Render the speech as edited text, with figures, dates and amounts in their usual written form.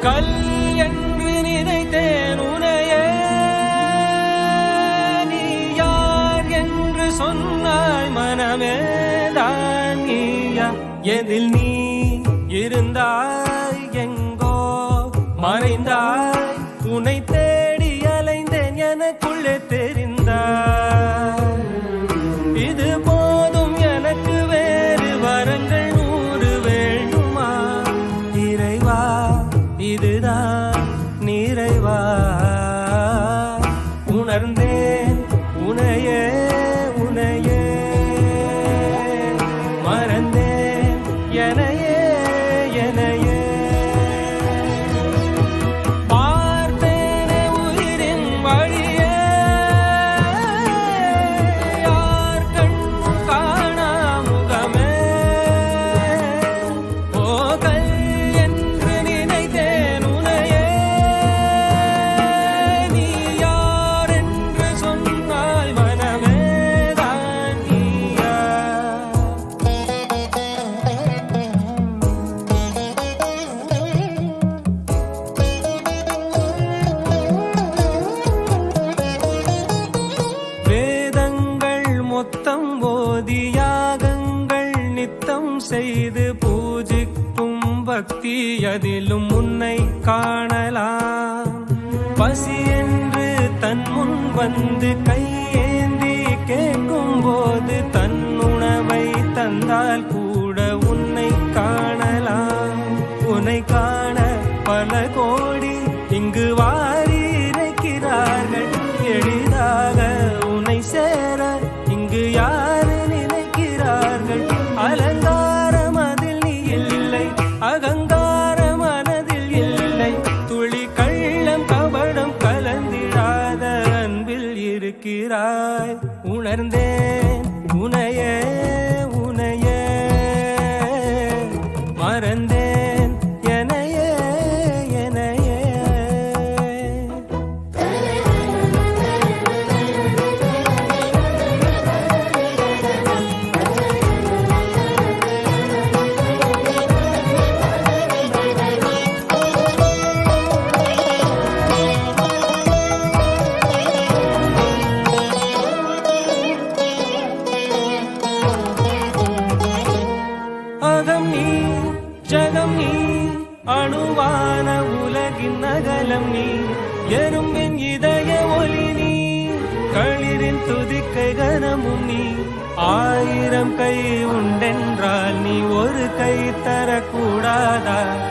கல் என்று நினைத்தேன் உனையே, நீ யார் என்று சொன்னாய் மனமே தான் நீயா. எதில் நீ இருந்தாய் எங்கோ மறைந்தாய், உன்னை தேடி அலைந்தேன் எனக்குள்ளே தெரிந்தாய். இது போதும் எனக்கு வேறு வரங்கள் 100 வேண்டுமா இறைவா, இதுதான் நிறைவா. உணர்ந்தேன் உனையே உனையே, மறந்தேன் எனையே எனையே. பார்த்தேனே உயிரின் வழியே, யார் கண்ணு காணா முகமே. ஓ கல் என்று நினைத்தேன் உனையே, நீ யார் என்று சொன்னாய் மனமே தான் நீயா. வேதங்கள் மொத்தம் ஓதி யாகங்கள் நித்தம் செய்து பூஜிக்கும் பக்தி, அதிலும் உன்னை காணலாம். பசி என்று தன் முன் வந்து கையேந்தி கேட்கும் போது தன் உணவை தந்தால் கூட உன்னை காணலாம். உன்னை காண பல கோடி இங்கு வாரி இறைக்கிறார்கள், எளிதாக உன்னை சேர இங்கு யாரு நினைக்கிறார்கள். அலங்காரம் அதில் நீ இல்லை, அகங்காரம் மனதில் இல்லை, துளி கள்ளம் கபடம் கலந்திடாத அன்பில் இருக்கிறாய். உணர்ந்தேன் உனையே உனையே, மறந்தேன் எனையே எனையே. அகம் நீ ஜகம் நீ, அணுவான உலகின் அகலம் நீ, எறும்பின் இதய ஒளி நீ, களிரின் துதிக்கை கனமும் நீ. 1000 கை உண்டென்றால் நீ ஒரு கை தரக்கூடாது.